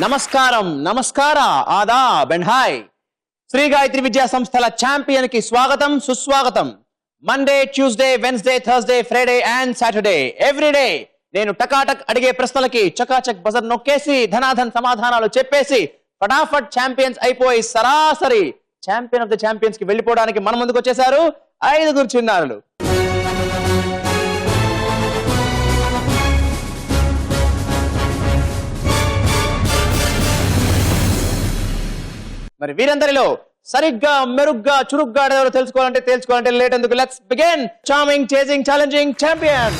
నమస్కారం, నమస్కార, Aadab and hi. Shri Gayatri Vidya సంస్థల ఛాంపియన్ కి స్వాగతం, సుస్వాగతం. Monday, Tuesday, Wednesday, Thursday, Friday and Saturday everyday నేను టకాటక్ అడిగే ప్రశ్నలకి చకాచక్ బజర్ నొక్కేసి ధనాధన్ సమాధానాలు చెప్పేసి ఫటాఫట్ ఛాంపియన్స్ అయిపోయి సరాసరి ఛాంపియన్ ఆఫ్ ద ఛాంపియన్స్ కి వెళ్ళిపోవడానికి మన ముందుకు వచ్చేసారు 5 చిన్నారులు. మరి వీరందరిలో సరిగ్గా మెరుగ్గా చురుగ్గా ఎవరో తెలుసుకోవాలంటే లేట్ ఎందుకు, let's begin. Charming, chasing, challenging champion.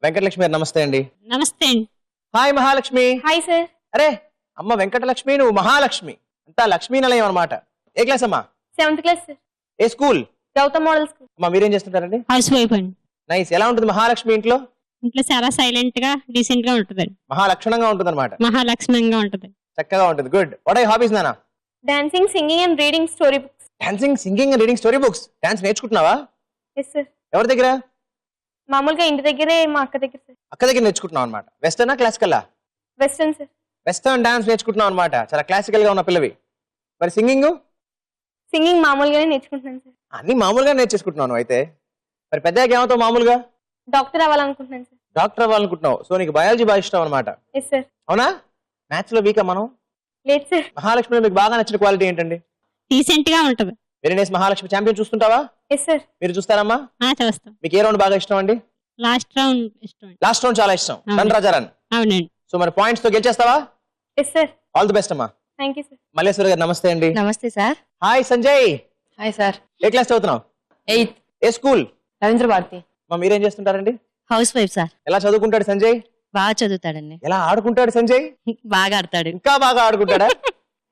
Venkatalakshmi garu నమస్తే అండి. నమస్తే అండి. హాయ్ మహాలక్ష్మి. Hi sir. అరే అమ్మ వెంకటలక్ష్మి, నువ్వు మహాలక్ష్మి, అంతా లక్ష్మీ నిలయం అన్నమాట. ఏ క్లాస్ అమ్మా? 7th class sir. ఏ స్కూల్? Gautam model school. అమ్మా మీరేం చేస్తుంటారండి? హౌస్ వైఫ్ అండి. నైస్. ఎలా ఉంటుంది మహాలక్ష్మి ఇంట్లో? ఇంట్లో చాలా సైలెంట్ గా డీసెంట్ గా ఉంటదండి. మహాలక్షణంగా ఉంటుంది అనమాట. మహాలక్ష్మంగా ఉంటది. చక్కగా ఉంటుంది. గుడ్. వాట్ ఆర్ హాబీస్ నానా? Dancing, singing and reading story books. Dancing, singing and reading story books. Dance నేర్చుకుంటున్నావా? Yes sir. ఎవరి దగ్గర? మామూలుగా ఇంటి దగ్గరే, మా అక్క దగ్గర సార్. అక్క దగ్గర నేర్చుకుంటున్నావు అనమాట. వెస్టర్నా క్లాసికల్లా? Western sir. వెస్టర్న్ డాన్స్ నేర్చుకుంటున్నావు అనమాట. చాలా క్లాసికల్ గా ఉన్న పిల్లవి. మరి సింగింగ్? సింగింగ్ మామూలుగానే నేర్చుకుంటున్నాను సార్. అన్ని మామూలుగా నేర్చేసుకుంటున్నాను. అయితే మరి పెద్దగా ఏమవుతావు? మామూలుగా డాక్టర్ అవ్వాలనుకుంటున్నాను సార్. డాక్టర్ అవ్వాలనుకుంటున్నావు. సో నీకు బయాలజీ బాగా ఇష్టం అనమాట. Yes sir. అవునా? మ్యాథ్స్ లో వీకా మనం? లేదు సార్. మహాలక్ష్మిలో మీకు బాగా నచ్చిన క్వాలిటీ ఏంటండి? డీసెంట్ గా ఉంటది. Very nice. మహాలక్ష్మి ఛాంపియన్ చూస్తుంటావా? Yes sir. మీరు చూస్తారమ్మా? చూస్తాం. మీకు ఏ రౌండ్ బాగా ఇష్టం అండి? లాస్ట్ రౌండ్ ఇష్టం. లాస్ట్ రౌండ్ చాలా ఇష్టం. Run Raja run. అవునండి. సో మరి పాయింట్స్ తో గెలిచేస్తావా? Yes sir. All the best అమ్మా. Thank you sir. Malleswari garu నమస్తే అండి. నమస్తే sir. Hi Sanjay. Hi sir. ఏ క్లాస్ చదువుతున్నావు? 8th. ఏ స్కూల్? రవీంద్ర భారతి. మీరేం చేస్తుంటారండి? House wife sir. ఎలా చదువుకుంటాడు సంజయ్? బాగా చదువుతాడండి. ఎలా ఆడుకుంటాడు సంజయ్? బాగా ఆడతాడు. ఇంకా బాగా ఆడుకుంటాడా?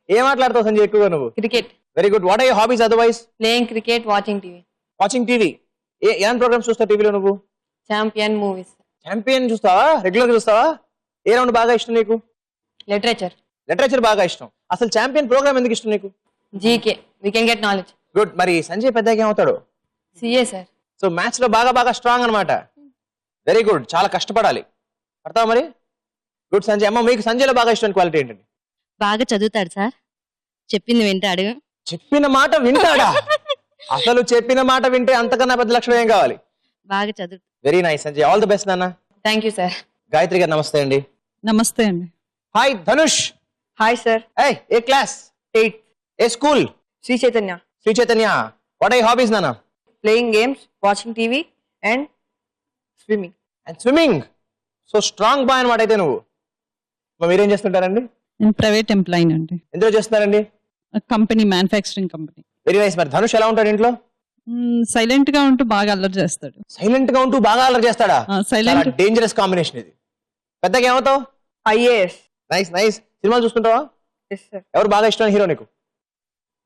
ఏం ఆటలాడతావు సంజయ్ ఎక్కువగా నువ్వు? Cricket. Very good. What are your hobbies otherwise? Playing cricket, watching TV. Watching TV. ఏం ప్రోగ్రామ్స్ చూస్తావు టీవీలో నువ్వు? Champion movies. ఛాంపియన్ చూస్తావా? రెగ్యులర్ గా చూస్తావా? ఏ రౌండ్ బాగా ఇష్టం నీకు? లిటరేచర్. లిటరేచర్ బాగా ఇష్టం. అసలు ఛాంపియన్ ప్రోగ్రామ్ ఎందుకు ఇష్టం నీకు? GK, we can get knowledge. Good. మరి సంజయ్ పెద్దగా ఏమవుతాడు? CA sir. సో మ్యాథ్స్ లో బాగా స్ట్రాంగ్ అనమాట. Very good. చాలా కష్టపడాలి. పడతావా మరి? గుడ్ సంజయ్. అమ్మ మీకు సంజయ్లో బాగా ఇష్టమైన క్వాలిటీ ఏంటండి? బాగా చదువుతాడు సార్. చెప్పింది వింటాడు. చెప్పిన మాట వింటాడా? అసలు చెప్పిన మాట వింటే అంతకన్నా పెద్ద లక్షణం ఏం కావాలి? బాగా చదువు. Very nice Sanjay. All the best నాన్న. Thank you sir. Gayatri garu నమస్తే అండి. నమస్తే అండి. హాయ్ ధనుష్. Hi sir. ఏ క్లాస్? 8th. ఏ school? Shri Chaitanya. Shri Chaitanya. What are hobbies నాన్న? Playing games, watching TV and swimming. And swimming. So strong boy అనమాట అయితే నువ్వు. మీరేం చేస్తుంటారండి? నేను ప్రైవేట్ ఎంప్లాయీ అండి. ఎందులో చేస్తున్నారండి? Company, manufacturing company. Very nice. మరి ధనుష్ ఎలా ఉంటాడు ఇంట్లో? సైలెంట్ గా ఉంటూ బాగా అల్లరి చేస్తాడు. సైలెంట్ గా ఉంటూ బాగా అల్లరి చేస్తాడా? సైలెంట్. డేంజరస్ కాంబినేషన్ ఇది. పెద్దగా ఏమవుతావు? ఐఏఎస్. Nice nice. సినిమాలు చూస్తుంటావా? Yes sir. ఎవరు బాగా ఇష్టమైన హీరో నీకు?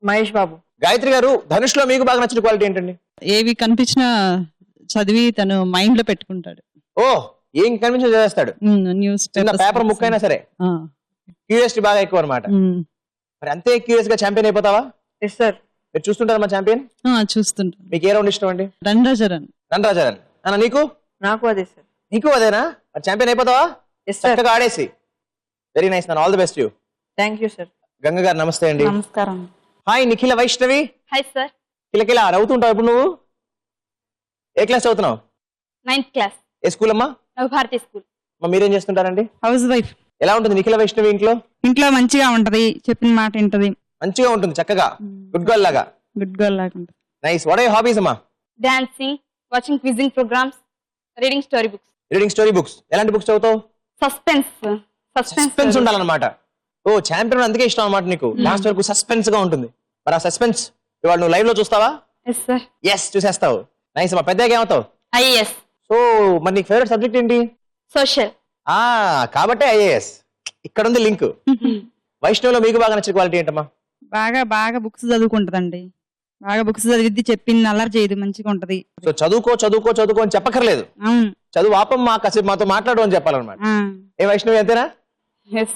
మహేష్ బాబు. గాయత్రి గారు, ధనుష్ లో మీకు బాగా నచ్చిన క్వాలిటీ ఏంటండి? ఏవి కనిపించినా చదివి తను మైండ్ లో పెట్టుకుంటాడు. ఓ, ఏం కనిపించి చదివేస్తాడు. న్యూస్ చిన్న పేపర్ ముక్క అయినా సరే. క్యూరియాసిటీ బాగా ఎక్కువ అనమాట. మరి అంతే క్యూరియస్ గా ఛాంపియన్ అయిపోతావా? Yes sir. మీరు చూస్తుంటారా మా ఛాంపియన్? చూస్తుంటాను. మీకు ఏ రౌండ్ ఇష్టం అండి? Run Raja run. Run Raja run. అన్న నీకు? నాకు అదే సార్. నీకు అదేనా? మరి ఛాంపియన్ అయిపోతావా? Yes sir. చక్కగా ఆడేసి. వెరీ నైస్ నాన్న. All the best you. Thank you sir. Ganga garu నమస్తే అండి. నమస్కారం. Hi Nikhila Vaishnavi. Hi sir. కిలకిల నవ్వుతుంటావు ఇప్పుడు నువ్వు? ఏ క్లాస్ చదువుతున్నావు? 9th class. ఏ స్కూల్ అమ్మా? భారతీ స్కూల్. మీరేం చేస్తుంటారండి? House wife. ఎలా ఉంటుంది నిఖిల వైష్ణవి ఇంట్లో? ఇంట్లో మంచిగా ఉంటది, చెప్పిన మాట వింటది. మంచిగా ఉంటుంది, చక్కగా గుడ్ గర్ల్ లాగా. గుడ్ గర్ల్ లాగా ఉంటుంది. Nice. What are your hobbies అమ్మా? Dancing, watching quizzing programs, reading story books. Reading story books. ఎలాంటి బుక్స్ చదువుతావు? సస్పెన్స్ ఉండాలన్నమాట. ఓ, ఛాంపియన్ అందుకే ఇష్టం అన్నమాట నీకు. లాస్ట్ వరకు సస్పెన్స్ గా ఉంటుంది. మరి ఆ సస్పెన్స్ ఇవాళ నువ్వు లైవ్ లో చూస్తావా? Yes sir. ఎస్, చూసేస్తావు. నైస్ అమ్మా. పెద్దగా ఏమవుతావు? ఐఏఎస్. సో మరి నీకు ఫేవరెట్ సబ్జెక్ట్ ఏంటి? సోషల్. కాబట్టి ఐఏఎస్. ఇక్కడ ఉంది లింక్. వైష్ణవిలో మీకు బాగా నచ్చిన క్వాలిటీ ఏంటమ్మా? బాగా బాగా బుక్స్ చదువుకుంటదండి. బాగా బుక్స్ చదివిద్ది, చెప్పింది అల్లరి చేయదు, మంచిగా ఉంటది. సో చదువుకో చదువుకో చదువుకో అని చెప్పక్కర్లేదు, అవును. చదువు ఆపమ్మా కాసేపు మాతో మాట్లాడు అని చెప్పాలన్నమాట. ఆ, ఏ వైష్ణవి అంతేనా? Yes.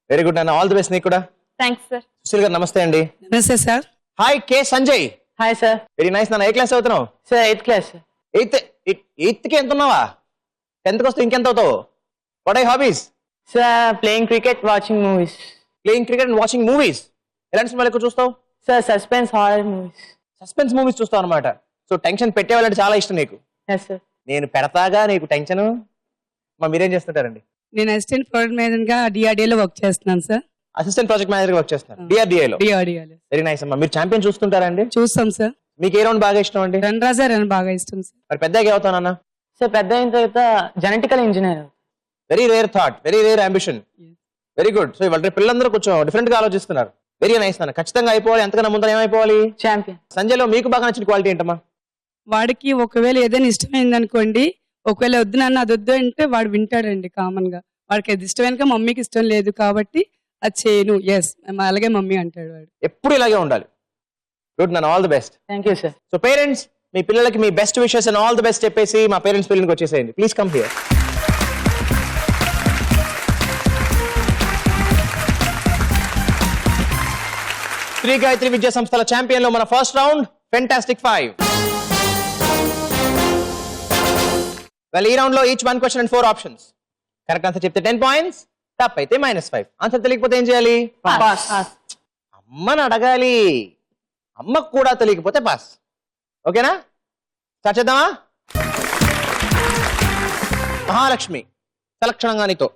వెరీ గుడ్ నాన్న, ఆల్ ది బెస్ట్ నీకు కూడా. Thanks, sir. సుశీల్ గారు నమస్తే అండి. నమస్తే sir. Hi K Sanjay. Hi sir. Very nice నాన్న. ఏ క్లాస్ అవుతున్నావు? Sir 8th class. ఎయిత్ కి ఎంత ఉన్నావా? 10th కి వస్తే ఇంకెంత అవుతావు? What I hobbies? Sir playing cricket, watching movies. Playing cricket and watching movies. ఎలాంటి సినిమాలు ఎక్కువ చూస్తావు? Sir suspense horror movies. Suspense movies చూస్తావు అనమాట. సో టెన్షన్ పెట్టేవాళ్ళంటే చాలా ఇష్టం నీకు. Yes sir. నేను పెడతాగా నీకు టెన్షన్. మీరేం చేస్తుంటారండి? నేను అసిస్టెంట్ ప్రాజెక్ట్ మేనేజర్ గా డిఆర్డిఏలో వర్క్ చేస్తున్నాను సార్. అసిస్టెంట్ ప్రాజెక్ట్ మేనేజర్ గా వర్క్ చేస్తున్నారు డిఆర్డిఏలో. డిఆర్డిఏలో వెరీ నైస్ అమ్మా. మీరు ఛాంపియన్ చూస్తుంటారా అండి? చూస్తాం సార్. మీకు ఏ రౌండ్ బాగా ఇష్టం అండి? రన్ రాజా రన్ బాగా ఇష్టం సార్. మరి పెద్దగా అవుతానన్నా? సార్ పెద్ద అయిన తర్వాత genetical engineer. Very rare thought, very rare ambition. Very good. So ఇవాళ పిల్లలందరూ కొంచెం డిఫరెంట్ గా ఆలోచిస్తున్నారు. వెరీ నైస్ నాన్న. ఖచ్చితంగా అయిపోవాలి. ఎంతకన్నా ముందర ఏమైపోవాలి? ఛాంపియన్. సంజయ్లో మీకు బాగా నచ్చిన క్వాలిటీ ఏంటమ్మా? వాడికి ఒకవేళ ఏదైనా ఇష్టమైంది అనుకోండి, ఒకవేళ వద్దు నాన్న అది వద్దు అంటే వాడు వింటాడండి. కామన్ గా వాడికి అది ఇష్టమైన మమ్మీకి ఇష్టం లేదు కాబట్టి అది చేయను, ఎస్ అలాగే మమ్మీ అంటాడు వాడు. ఎప్పుడు ఇలాగే ఉండాలి. గుడ్ నాన్న, all the best. Thank you sir. So parents, మీ పిల్లలకి మీ best wishes and all the best చెప్పేసి మా పేరెంట్స్ పిల్లలకి వచ్చేసేయండి. Please come here. Shri Gayatri Vidya సంస్థల ఛాంపియన్ లో మన ఫస్ట్ రౌండ్ ఫెంటాస్టిక్ 5. వెల్, ఈ రౌండ్ లో each 1 question and 4 options. Correct answer చెప్తే 10 పాయింట్స్, తప్పు అయితే -5. ఆన్సర్ తెలియకపోతే ఏం చేయాలి? పాస్. అమ్మని అడగాలి. అమ్మకు కూడా తెలియకపోతే పాస్. ఓకేనా? స్టార్ట్ చేద్దామా? మహాలక్ష్మి, సలక్షణంగా నీతో.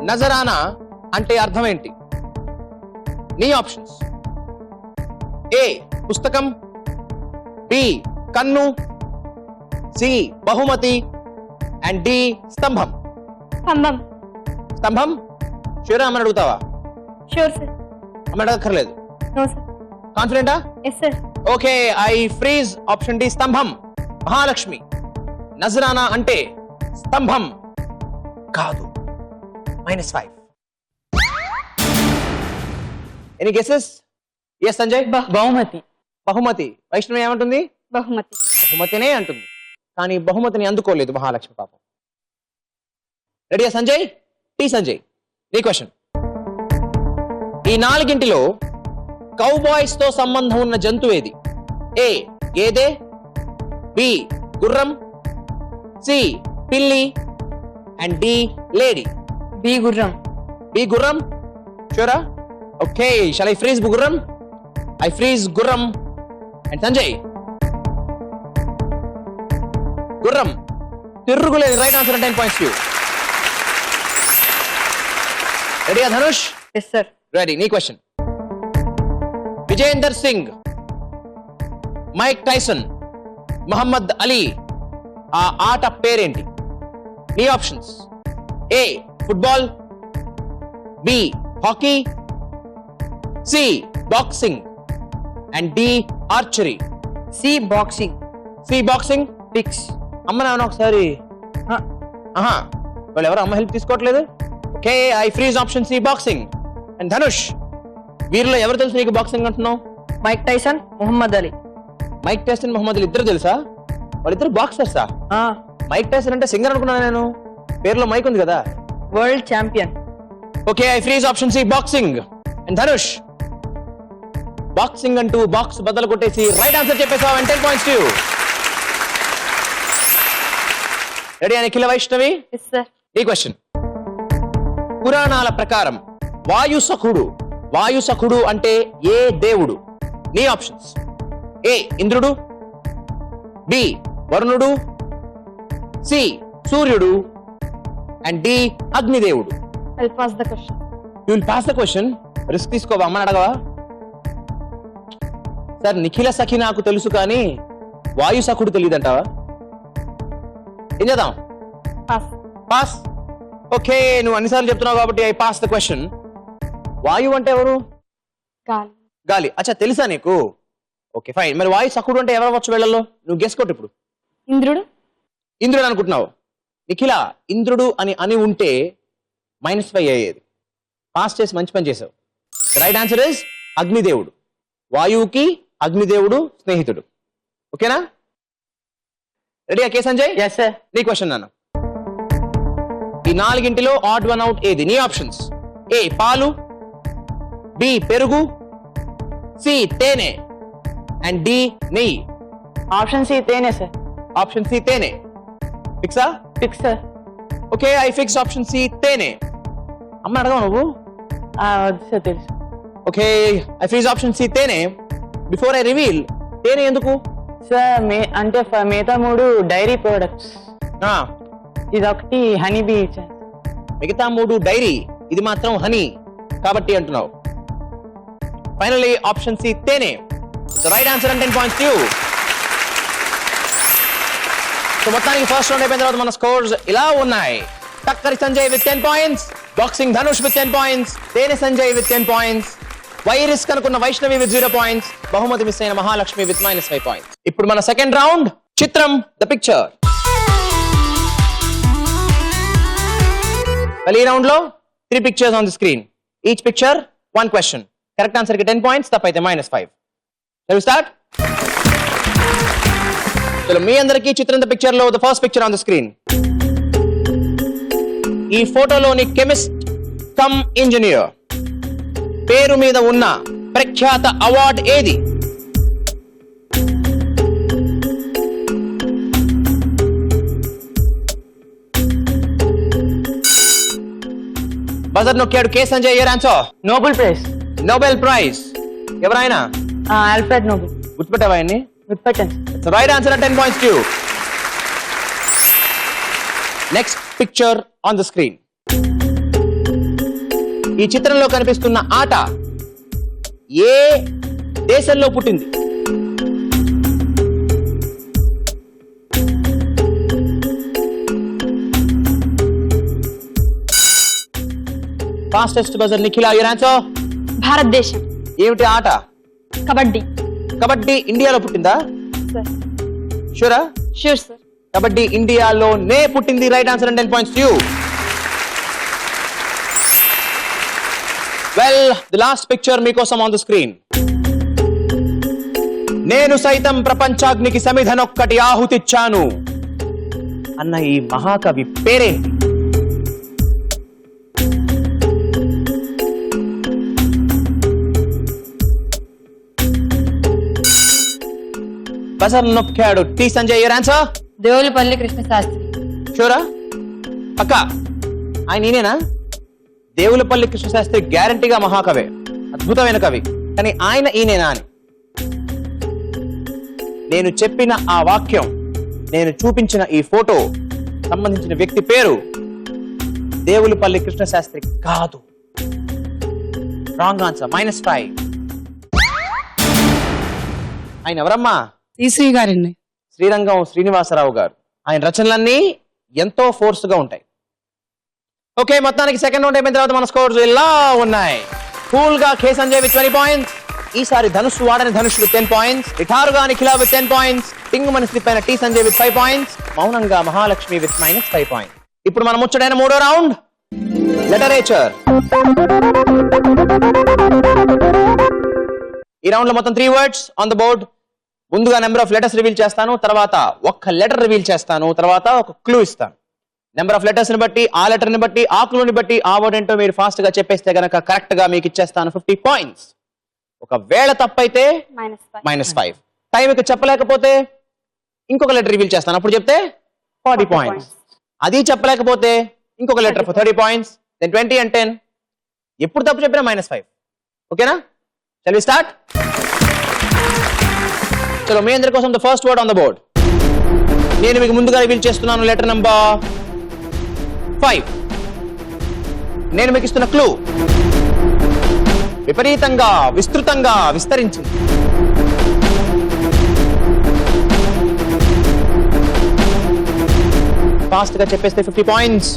నజరానా అంటే అర్థం ఏంటి? నీ ఆప్షన్స్: ఏ పుస్తకం, బి కన్ను, సి బహుమతి అండ్ డి స్తంభం. Stambam. స్తంభం షూరా? అమ్మని అడుగుతావా? Sure, sir. అమ్మ అడగక్కర్లేదు. No, sir. కాన్ఫిడెంటా? Yes, sir. Okay, I freeze option D స్తంభం. మహాలక్ష్మి, నజరానా అంటే స్తంభం కాదు. -5. Any guesses? ఎస్ సంజయ్. బహుమతి. బహుమతి. వైష్ణవి ఏమంటుంది? Bahumati. బహుమతినే అంటుంది, కానీ బహుమతిని అందుకోలేదు మహాలక్ష్మి పాపం. రెడీయా సంజయ్? టీ సంజయ్, నీ క్వశ్చన్. ఈ 4గింటిలో కౌబాయ్స్ తో సంబంధం ఉన్న జంతువు ఏది? ఏ గేదె, బి గుర్రం, సి పిల్లి అండ్ డి లేడీ. బి గుర్రం. బి గుర్రం? షూరా? ఓకే, షల్ ఐ ఫ్రీజ్ గుర్రం? ఐ ఫ్రీజ్ గుర్రం. అండ్ సంజయ్, గుర్రం తిరుగులేదు. Right answer. 10 points you. రెడీయా ధనుష్? Yes sir. రెడీ. నీ question. Vijender Singh, Mike Tyson, Muhammad Ali ఆ ఆట పేరేంటి? నీ options: A football, B hockey, C boxing and D archery. C boxing. C boxing fix. అమ్మ నాన్న ఒకసారి. ఆహా, వాళ్ళు ఎవరు అమ్మ హెల్ప్ తీసుకోవట్లేదు. Okay, I freeze option C boxing. And Dhanush, వీరిలో ఎవరు తెలుసు నీకు బాక్సింగ్ అంటున్నావు? Mike Tyson, Mohammed Ali. Mike Tyson, Mohammed Ali ఇద్దరు తెలుసా? వాళ్ళిద్దరు బాక్సర్సా? మైక్ టైసన్ అంటే సింగర్ అనుకున్నాను నేను, పేరులో మైక్ ఉంది కదా. World champion. Okay, I freeze option C boxing. And Dhanush, boxing అంటూ బాక్స్ బద్దలు కొట్టేసి రైట్ ఆన్సర్ చెప్పేసావు. And 10 points to. రెడీ అని నిఖిల వైష్ణవి? Yes, sir. ఈ క్వశ్చన్. పురాణాల ప్రకారం వాయుసఖుడు అంటే ఏ దేవుడు? నీ ఆప్షన్స్: ఏ ఇంద్రుడు, బి వరుణుడు, సి సూర్యుడు అండ్ డి అగ్నిదేవుడు. I'll pass the question. You will pass the question. Risk తీసుకోవా? అమ్మని అడగవా? సార్, నిఖిల సఖి నాకు తెలుసు కానీ వాయుసఖుడు తెలియదంటావా? ఏం చేద్దాం? Pass. పాస్. ఓకే, నువ్వు అన్నిసార్లు చెప్తున్నావు కాబట్టి ఐ పాస్ ద క్వశ్చన్. వాయువు అంటే ఎవరు? Gali. గాలి. అచ్చా, తెలుసా నీకు? Okay fine. మరి వాయు సఖుడు అంటే ఎవరు వచ్చు వీళ్ళలో? నువ్వు గెస్ కొట్టు ఇప్పుడు. Indrudu. ఇంద్రుడు అనుకుంటున్నావు. నిఖిల, ఇంద్రుడు అని ఉంటే -5 అయ్యేది. పాస్ చేసి మంచి పని చేసావు. రైట్ ఆన్సర్ ఇస్ అగ్నిదేవుడు. వాయువుకి అగ్నిదేవుడు స్నేహితుడు. ఓకేనా? రెడీయా కే సంజయ్? Yes, sir. నీ క్వశ్చన్ నాన్న. ఈ నాలుగింటిలో ఆడ్ వన్ అవుట్ ఏది? నీ ఆప్షన్స్: ఏ పాలు, బి పెరుగు, సి తేనె అండ్ డి నెయ్యి. Option C, తేనె, sir. ఆప్షన్ సి తేనె. ఫిక్సా? Fix, sir. Okay, I fix option C తేనె. అమ్మ అడగవు నువ్వు? వద్దు సార్, తెలుసు. Okay, I fix option C తేనె. బిఫోర్ ఐ రివీల్, తేనె ఎందుకు? సార్ అంటే మిగతా 3 డైరీ ప్రొడక్ట్స్, ఇదొకటి హనీ బీ. మిగతా 3 డైరీ, ఇది మాత్రం హనీ కాబట్టి అంటున్నావు. ఫైనల్లీ ఆప్షన్ సి తేనె. Right answer and 10 points to you. So మొత్తానికి ఫస్ట్ రౌండ్ అయిపోయిన తర్వాత మన స్కోర్స్ ఇలా ఉన్నాయి. టక్కరి Sanjay with 10 points, boxing Dhanush with 10 points, తేనె సంజయ్ విత్ 10 points, వైరిస్క్ అనుకున్న వైష్ణవి విత్ 0 points, బహుమతి మిస్ అయిన మహాలక్ష్మి విత్ -5 points. ఇప్పుడు మన సెకండ్ రౌండ్ చిత్రం ద పిక్చర్. ఈ రౌండ్ లో 3 pictures on the screen. Each picture 1 question. Correct answer కి 10 points, తప్పైతే -5. Shall we start? చలో మీ అందరికీ చిత్రం ద పిక్చర్ లో the first picture on the screen. ఈ ఫోటోలోని కెమిస్ట్ కమ్ ఇంజనీర్ పేరు మీద ఉన్న ప్రఖ్యాత అవార్డ్ ఏది? బజర్ నొక్కాడు K Sanjay. Your answer? Nobel prize. Nobel prize. ఎవరైనా? Alfred Nobel. గుర్తుపెట్టావా ఆయన్ని? గుర్తుపెట్టాను. Right answer 10 points to you. Next picture on the screen. ఈ చిత్రంలో కనిపిస్తున్న ఆట ఏ దేశంలో పుట్టింది? Fastest buzzer Nikhila. Your answer? భారతదేశం. ఏమిటి ఆట? కబడ్డీ. కబడ్డీ ఇండియాలో పుట్టిందా? సార్. షూరా? Sure sir. కబడ్డీ ఇండియాలోనే పుట్టింది. Right answer 10 points to you. Well, the last picture మీకోసం ఆన్ ద స్క్రీన్. నేను సైతం ప్రపంచాగ్నికి సమిధనొక్కటి ఆహుతిచ్చాను అన్న ఈ మహాకవి పేరేంటి? బజర్ నొక్కాడు T Sanjay. Your answer? Devulapalli Krishna Sastri. షూరా? అక్క ఆయన ఈయనేనా? దేవులపల్లి కృష్ణశాస్త్రి గ్యారంటీగా మహాకవే, అద్భుతమైన కవి. కానీ ఆయన ఈయనేనా అని నేను చెప్పిన ఆ వాక్యం, నేను చూపించిన ఈ ఫోటో సంబంధించిన వ్యక్తి పేరు దేవులపల్లి కృష్ణశాస్త్రి కాదు. Wrong answer. -5. ఆయన ఎవరమ్మా? శ్రీ గారండి. శ్రీరంగం శ్రీనివాసరావు గారు. ఆయన రచనలన్నీ ఎంతో ఫోర్స్ గా ఉంటాయి. ఓకే, మొత్తానికి సెకండ్ రౌండ్ అయిపోయిన తర్వాత మన స్కోర్స్ ఇలా ఉన్నాయి. కూల్ గా కే సంజయ్ విత్ 20 points. ఈసారి ధనుష్ వాడని ధనుష్ విత్ 10 points. ఇఠారుగా నిఖిల విత్ 10 points. టింగు మన స్లిప్ అయిన టి సంజయ్ విత్ 5 points. మౌనంగా మహాలక్ష్మి విత్ -5 points. ఇప్పుడు మనం ముచ్చటైన మూడో రౌండ్ లిటరేచర్. ఈ రౌండ్ లో మొత్తం 3 words ఆన్ ద బోర్డ్. ముందుగా నెంబర్ ఆఫ్ లెటర్స్ రివీల్ చేస్తాను, తర్వాత ఒక్క లెటర్ రివీల్ చేస్తాను, తర్వాత ఒక క్లూ ఇస్తాను. నెంబర్ ఆఫ్ లెటర్స్ ని బట్టి, ఆ లెటర్ ని బట్టి, ఆ క్లూని బట్టి ఆ వర్డ్ ఏంటో మీరు ఫాస్ట్ గా చెప్పేస్తే గనక కరెక్ట్ గా మీకు ఇచ్చేస్తాను 50 points. ఒకవేళ తప్పైతే -5. టైంకి చెప్పలేకపోతే ఇంకొక లెటర్ రివీల్ చేస్తాను, అప్పుడు చెప్తే 40 points. అది చెప్పలేకపోతే ఇంకొక letter for 30 points, then 20 and 10. ఎప్పుడు తప్పు చెప్పినా -5. ఓకేనా? Shall we start? చలో మీ అందరి కోసం the first word on the board. నేను మీకు ముందుగా రివీల్ చేస్తున్నాను లెటర్ నంబర్ 5. నేను మీకు ఇస్తున్న క్లూ విపరీతంగా విస్తృతంగా విస్తరించింది. ఫాస్ట్ గా చెప్పేస్తే 50 points.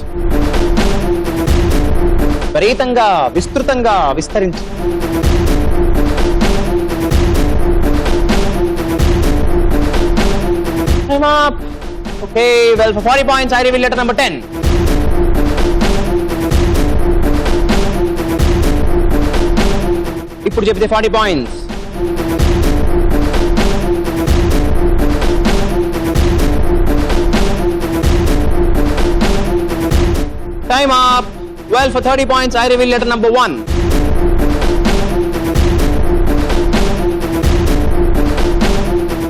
విపరీతంగా విస్తృతంగా విస్తరించింది. Time up. Okay, well, for 40 points, I reveal letter number 10. ఇప్పుడు చెప్తే 40 points. Time up. Well, for 30 points, I reveal letter number 1.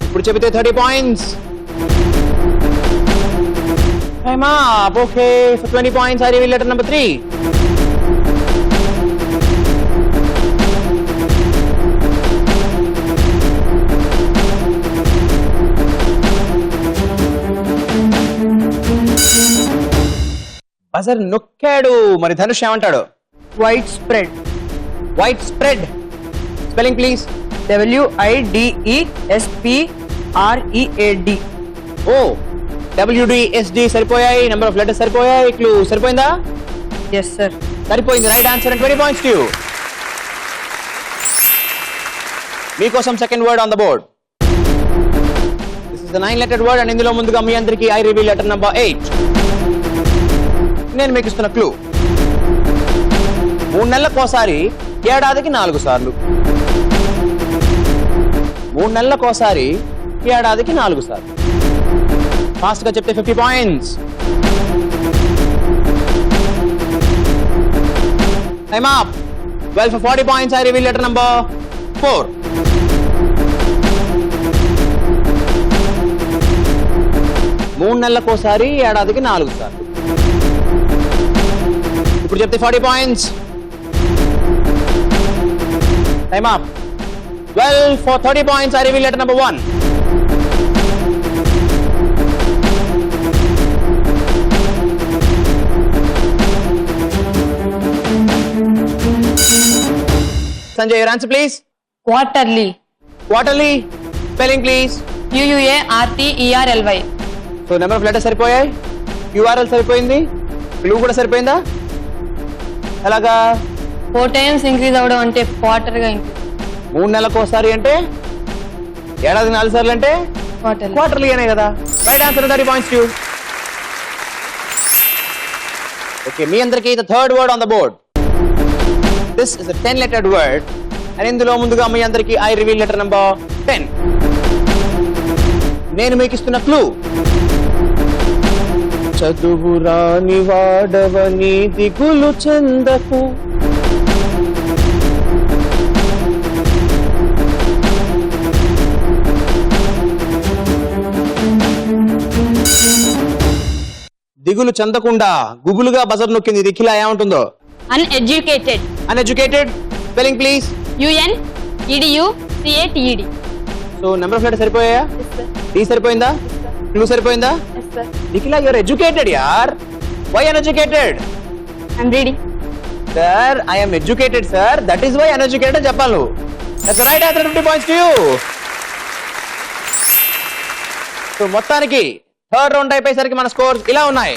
ఇప్పుడు చెబితే 30 points. Time up. Okay, for 20 points, I reveal letter number 3. Buzzer నొక్కాడు. మరి ధనుష్ ఏమంటాడు? Wide spread. Wide spread. Spelling please. WIDESPREAD. ఓ, WDSD సరిపోయాయి. Number of letters సరిపోయాయి. Clue సరిపోయిందా? Yes sir. సరిపోయింది. Right answer and 20 points to you. మీకోసం second word on the board. This is the 9-lettered word and ఇందులో ముందుగా మీ అందరికీ I reveal letter number 8. నేను మీకు ఇస్తున్న క్లూ. 3 నెలలకోసారి, ఏడాదికి 4 సార్లు. 3 నెలలకోసారి, ఏడాదికి 4 సార్లు. ఫాస్ట్ గా చెప్తే 50 points. Time up. Well, for 40 points, I reveal letter number 4. మూడు నెలలకోసారి, ఏడాదికి 4 సార్లు. ఇప్పుడు చెప్తే 40 points. Time up. Well, for 30 points, I reveal letter number 1. Sanjay, your answer please. Quarterly. Quarterly. Spelling please. QUARTERLY. So number of letters సరిపోయాయి. URL సరిపోయింది. Clue కూడా సరిపోయిందా? ఎలాగా? 4 times increase అవడం అంటే క్వార్టర్ గా ఇంక్రీజ్. 3 నెలలకోసారి అంటే, ఏడాదికి 4 సార్లు అంటే క్వార్టర్లీ అనే కదా. Right answer 30 points to. Okay, మీ అందరికీ the third word on the board. This is a 10-lettered word and ఇందులో ముందుగా మీ అందరికీ ఐ రివీల్ లెటర్ నంబర్ 10. నేను మీకు ఇస్తున్న క్లూ. చదువు రాని వాడవని దిగులు చెందకు. దిగులు చెందకుండా గుబులుగా బజర్ నొక్కింది దిఖిలా. ఏమంటుందో? Uneducated. Uneducated. Spelling please. UNEDUCATED. So number of letter సరిపోయాయా? డి సరిపోయిందా? క్లూ సరిపోయిందా? Yes sir. దిఖిలా, యూఆర్ ఎడ్యుకేటెడ్ యార్. Why uneducated? I'm reading. Sir, I am educated sir. That is why uneducated అని చెప్పాలి నువ్వు. That's right answer. 50 points to you. So మొత్తానికి third round అయిపోయేసరికి మన స్కోర్స్ ఇలా ఉన్నాయి.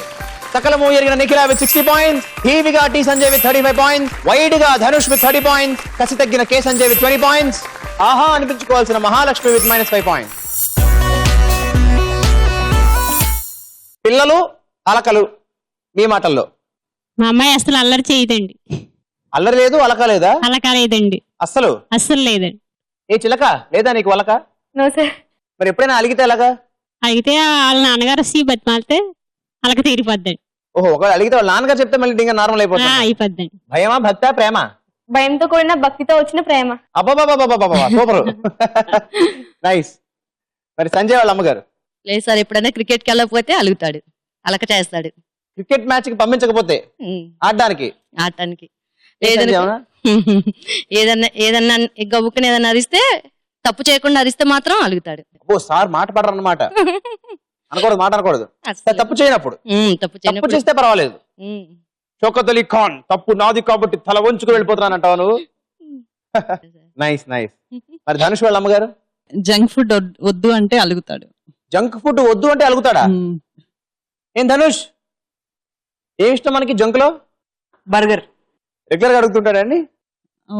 సకలము ఎరిగిన నిఖిల విత్ 60 పాయింట్స్, టీవీగా T Sanjay with 35 points, wide గా ధనుష్ విత్ 30 పాయింట్స్, కసి తగ్గిన కే సంజయ్ విత్ 20 పాయింట్స్, ఆహా అనిపించుకోవాల్సిన మహాలక్ష్మి విత్ -5 పాయింట్స్. పిల్లలు అలకలు మీ మాటల్లో. మా అమ్మాయి అసలు అల్లరి చేయదండి. అల్లరి లేదు, అలక లేదా? అలక లేదండి, అస్సలు అస్సలు లేదండి. ఏ చిలక లేదా నీకు అలక? No sir. మరి ఎప్పుడైనా అలిగితే ఎలాగా? అయితే వాళ్ళ నాన్నగారు వచ్చి బతిమాలితే అలక తీరిపోద్దండి. ఓహో, ఒకవేళ అలిగితే వాళ్ళ నాన్నగారు చెప్తే మళ్ళీ ఇంకా నార్మల్ అయిపోతుంది. అయిపోద్దండి. భయమా, భక్త, ప్రేమ? భయంతో కూడిన భక్తితో వచ్చిన ప్రేమ. అబ్బాబాబాబాబాబా, సూపర్. నైస్. మరి సంజయ్ వాళ్ళ అమ్మగారు? లేదు సార్, ఎప్పుడైనా క్రికెట్కి వెళ్ళకపోతే అలుగుతాడు, అలక చేస్తాడు. క్రికెట్ మ్యాచ్ కి పంపించకపోతే ఆడడానికి ఆడటానికి ఏదన్నా ఏదన్నా గబుక్కుని ఏదన్నా అరిస్తే, తప్పు చేయకుండా అరిస్తే మాత్రం అలుగుతాడు. ఓ సార్ మాట పడరు అన్నమాట. అనకూడదు, మాట అనకూడదు. తప్పు చేయనప్పుడు, తప్పు చేస్తే పర్వాలేదు. షౌకత్ అలీ ఖాన్, తప్పు నాది కాబట్టి తల వంచుకు వెళ్ళిపోతున్నాను అంటావు నువ్వు. Nice nice. మరి ధనుష్ వాళ్ళ అమ్మగారు? జంక్ ఫుడ్ వద్దు అంటే అలుగుతాడు. జంక్ ఫుడ్ వద్దు అంటే అలుగుతాడా? ఏం ధనుష్, ఏం ఇష్టం మనకి జంక్ లో? బర్గర్. రెగ్యులర్ గా అడుగుతుంటాడండి?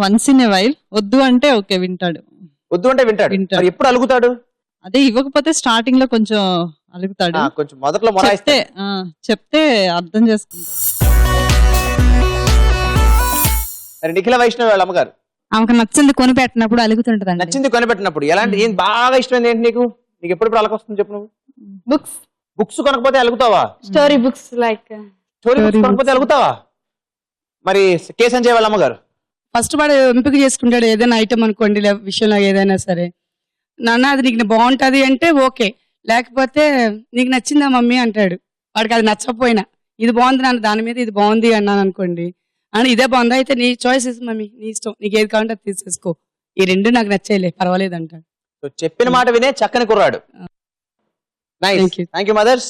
Once in a while. వద్దు అంటే ఓకే, వింటాడు. వద్దు అంటే వింటాడు. మరి ఎప్పుడు అలుగుతాడు? అదే ఇవ్వకపోతే స్టార్టింగ్ లో కొంచెం అలుగుతాడు, కొంచెం మొదట్లో చెప్తే అర్థం చేసుకుంటాడు. మరి నిఖిల వైష్ణవి వాళ్ళ అమ్మగారు? ఆమెకు నచ్చింది కొని పెట్టినప్పుడు అలుగుతుంటదండి. నచ్చింది కొనిపెట్టినప్పుడు ఎలాంటి ఏం బాగా ఇష్టమైంది ఏంటి నీకు? నీకు ఎప్పుడు అలక వస్తుంది చెప్పు నువ్వు? Books, బుక్స్ కొనకపోతే అలుగుతావా? story books like. Story books కొనకపోతే అలుగుతావా? మరి కే సంజయ్ వాళ్ళ అమ్మగారు ఫస్ట్ వాడు ఎంపిక చేసుకుంటాడు ఏదైనా ఐటమ్ అనుకోండి, విషయంలో ఏదైనా సరే. నాన్న అది నీకు బాగుంటది అంటే ఓకే, లేకపోతే నీకు నచ్చిందా మమ్మీ అంటాడు. వాడికి అది నచ్చకపోయినా ఇది బాగుంది నాన్న, దాని మీద ఇది బాగుంది అన్నాను అనుకోండి, అని ఇదే బాగుంది అయితే నీ చాయిస్ ఇస్ మమ్మీ, నీ ఇష్టం, నీకు ఏది కావాలంటే అది తీసేసుకో, ఈ రెండు నాకు నచ్చేయలే పర్వాలేదు అంటాడు. సో చెప్పిన మాట వినే చక్కని కుర్రాడు. Nice, Thank you. Thank you mothers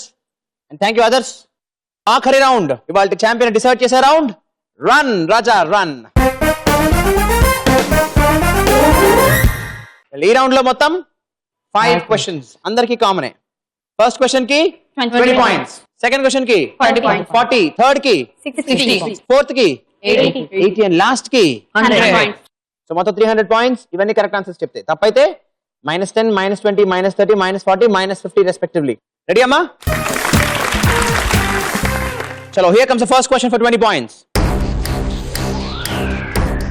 and thank you others. ఆఖరి రౌండ్, ఇవాళ ఛాంపియన్ డిసైడ్ చేసే రౌండ్. Run Raja run. ఈ రౌండ్ లో మొత్తం 5 క్వశ్చన్స్ అందరికి కామనే. ఫస్ట్ క్వశ్చన్ కి 20 పాయింట్స్, సెకండ్ క్వశ్చన్ కి 40, థర్డ్ కి 60, ఫోర్త్ కి 80, అండ్ లాస్ట్ కి 100 points. సో మొత్తం 300 పాయింట్స్. ఇవన్నీ కరెక్ట్ ఆన్సర్స్ చెప్తే, తప్పైతే -10, -20, -30, -40, -50 రెస్పెక్టివ్లీ. రెడీ అమ్మా? చలో, here comes the first question for 20 points.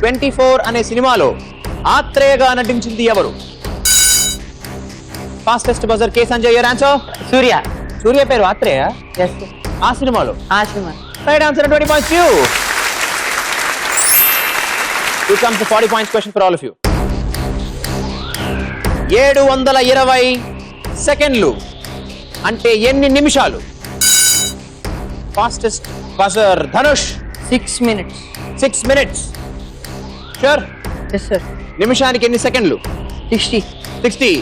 24 అనే సినిమాలో ఆత్రేయగా నటించింది ఎవరు? Fastest buzzer K Sanjay, your answer. Suriya. Suriya పేరు ఆత్రేయ ఆ సినిమాలో? Right answer, 20 points to you. Here comes the 40 points question for all of you. 720 సెకండ్లు అంటే ఎన్ని నిమిషాలు? Fastest buzzer Dhanush. 6 minutes. 6 minutes. Sure? Yes sir. నిమిషానికి ఎన్ని సెకండ్లు? 60. 60.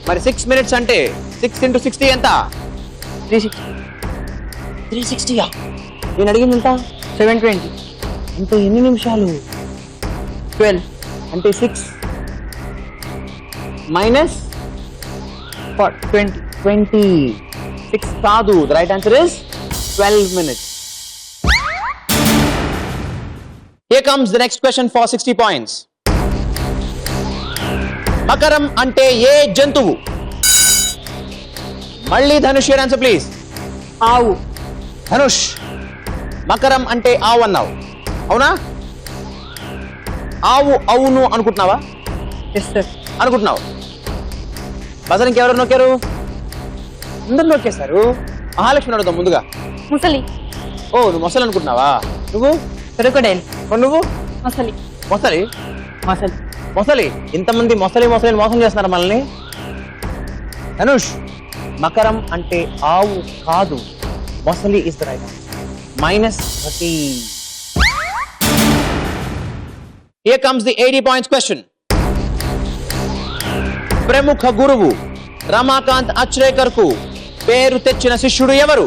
మరి 6 minutes అంటే 6 into 60 ఎంత? 360. నేను అడిగింది ఎంత? 720. అంటే ఎన్ని నిమిషాలు? 12. అంటే 6 minus 20. 6 కాదు. The right answer is 12 minutes. Here comes the next question for 60 points. మకరం అంటే ఏ జంతువు? మళ్ళీ ధనుష్, యువర్ ఆన్సర్ ప్లీజ్. ఆవు. ధనుష్, మకరం అంటే ఆవు అన్నావు, అవునా? ఆవు అవును అనుకుంటున్నావా? Yes sir. అనుకుంటున్నావు. బజర్ ఇంకెవరు నొక్కారు? అందరు నొక్కేశారు. మహాలక్ష్మి అడుగుతాం ముందుగా. ముసలి. ఓ, నువ్వు మొసలు అనుకుంటున్నావా? నువ్వు? Crocodile. నువ్వు? మొసలి. మొసలి. Muscle. మొసలి. ఇంతమంది మొసలి మొసలి మోసం చేస్తున్నారు మనల్ని. ధనుష్, మకరం అంటే ఆవు కాదు, మొసలి is the right answer. -30. Here comes the 80 points question. ప్రముఖ గురువు రమాకాంత్ అచ్రేకర్ కు పేరు తెచ్చిన శిష్యుడు ఎవరు?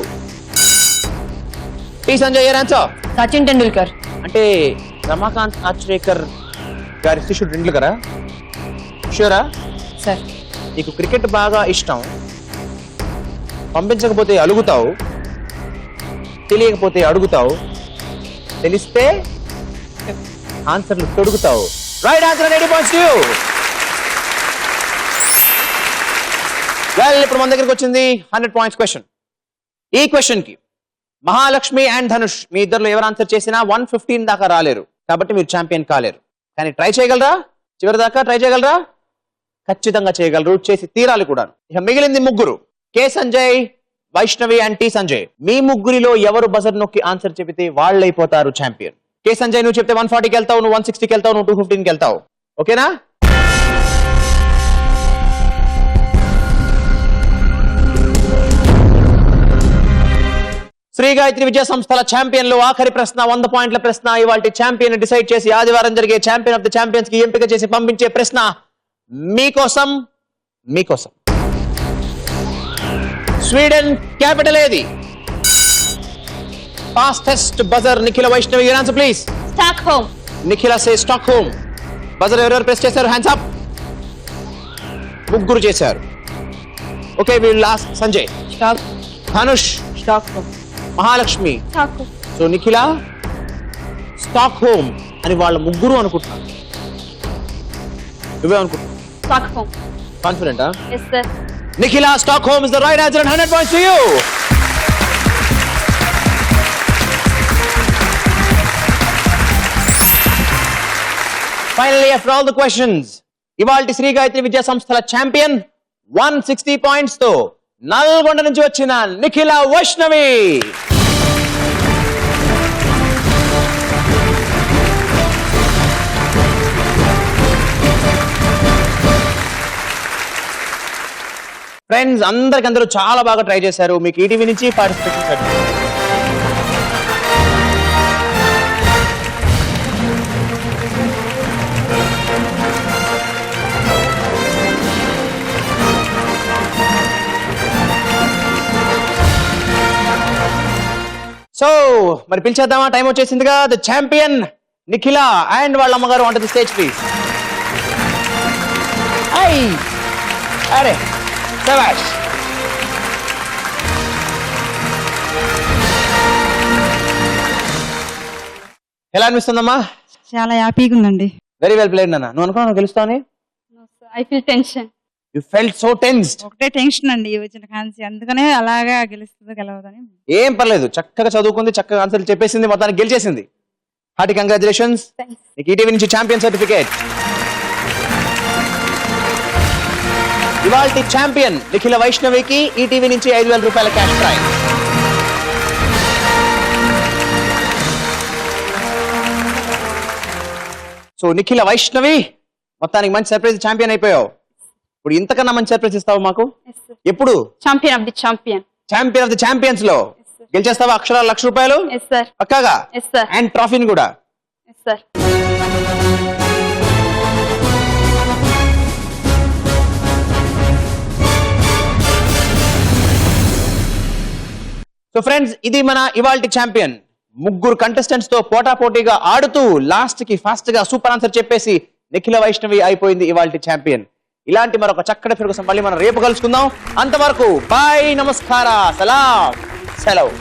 T Sanjay, your answer. Sachin Tendulkar. అంటే రమాకాంత్ అచ్రేకర్ గారి శిష్యుడు టెండూల్కరా? షూరా? Sir. నీకు క్రికెట్ బాగా ఇష్టం, పంపించకపోతే అలుగుతావు, తెలియకపోతే అడుగుతావు, తెలిస్తే ఆన్సర్లు తొడుగుతావు. Right answer, 80 points to you. Well, ఇప్పుడు మన దగ్గరికి వచ్చింది 100 points క్వశ్చన్. ఈ క్వశ్చన్ కి మహాలక్ష్మి అండ్ ధనుష్ మీ ఇద్దరులో ఎవరు ఆన్సర్ చేసినా 115 దాకా రాలేరు, కాబట్టి మీరు ఛాంపియన్ కాలేరు. కానీ ట్రై చేయగలరా? చివరి దాకా ట్రై చేయగలరా? ఖచ్చితంగా చేయగలరు, చేసి తీరాలి కూడా. ఇక మిగిలింది ముగ్గురు, కే సంజయ్, వైష్ణవి అండ్ టి సంజయ్. మీ ముగ్గురిలో ఎవరు బజర్ నొక్కి ఆన్సర్ చెబితే వాళ్ళైపోతారు ఛాంపియన్. కే సంజయ్, నువ్వు చెప్తే 140కి వెళ్తావు, నువ్వు 160కి వెళ్తావు, నువ్వు 215కి వెళ్తావు. ఓకేనా? శ్రీ గాయత్రి విద్యా సంస్థల ఛాంపియన్ లో ఆఖరి ప్రశ్న, 100 పాయింట్ల ప్రశ్న. ఇవాళ ఛాంపియన్ డిసైడ్ చేసి ఆదివారం జరిగే ఛాంపియన్ ఆఫ్ ద ఛాంపియన్స్ కి ఎంపిక చేసి పంపించే ప్రశ్న మీకోసం. స్వీడన్ క్యాపిటల్ ఏది? Fastest buzzer Nikhila, Vaishnavi, your answer please. Stockholm. Nikhila say Stockholm. Buzzer ఎవరెవరు ప్రెస్ చేశారు? Hands up. ముగ్గురు చేశారు. ఓకే, వీళ్ళు last. Sanjay, Dhanush, Mahalakshmi, Stockholm. So Nikhila Stockholm అని వాళ్ళ ముగ్గురు అనుకుంటున్నారు. నువ్వే అనుకుంటున్నావు? Stockholm. కాన్ఫిడెంటా? Yes sir. Nikhila, Stockholm is the right answer and 100 points to you. Finally, after all the questions, ఇవాల్టి శ్రీ గాయత్రి విద్యా సంస్థల ఛాంపియన్ 160 పాయింట్స్ తో నల్గొండ నుంచి వచ్చిన నిఖిల వైష్ణవి. ఫ్రెండ్స్, అందరికందరూ చాలా బాగా ట్రై చేశారు. మీకు ఈటీవీ నుంచి పార్టిసిపేషన్ సర్టిఫికేట్. సో మరి పిలిచేద్దామా? టైం వచ్చేసిందిగా. ద ఛాంపియన్ నిఖిల అండ్ వాళ్ళ అమ్మగారు on to the stage please. అరే శభాష్. ఎలా అనిపిస్తుందమ్మా? చాలా హ్యాపీగా ఉందండి. వెరీ వెల్ ప్లేడ్ నాన్న. నువ్వు అనుకున్నావు గెలుస్తావని? I feel tension. You felt so tensed. ఒకటే టెన్షన్ అండి వచ్చిన కాన్సి, అందుకనే అలాగా గెలుస్తుందో గెలవదని. ఏం పర్లేదు, చక్కగా చదువుకుంది, చక్కగా ఆన్సర్లు చెప్పేసింది, మొత్తానికి గెలిచేసింది. Hearty congratulations. నీకు ఈటీవీ నుంచి ఛాంపియన్ సర్టిఫికేట్. ఇవాల్టి ఛాంపియన్ నిఖిల వైష్ణవికి ఈటీవీ నుంచి 5,000 రూపాయల cash prize. So Nikhila Vaishnavi, మొత్తానికి మంచి సర్ప్రైజ్, ఛాంపియన్ అయిపోయావు. ఇప్పుడు ఇంతకన్నా మంచి సర్ప్రైజ్ ఇస్తావు మాకు? Yes, sir. ఎప్పుడు? Champion of the champion. Champion of the champions లో గెలిచేస్తావా? అక్షరాలు 1,00,000 రూపాయలు Yes, sir. పక్కాగా? Yes, sir. అండ్ ట్రాఫీని కూడా. Yes, sir. సో ఫ్రెండ్స్, ఇది మన ఇవాల్టి ఛాంపియన్. ముగ్గురు కంటెస్టెంట్స్ తో పోటాపోటీగా ఆడుతూ లాస్ట్ కి ఫాస్ట్ గా సూపర్ ఆన్సర్ చెప్పేసి నిఖిల వైష్ణవి అయిపోయింది ఇవాల్టి ఛాంపియన్. ఇలాంటి మరొక చక్కటి ఫిర్ కోసం మళ్ళీ మనం రేపు కలుసుకుందాం. అంతవరకు బాయ్, నమస్కార, సలాం, సెలవు.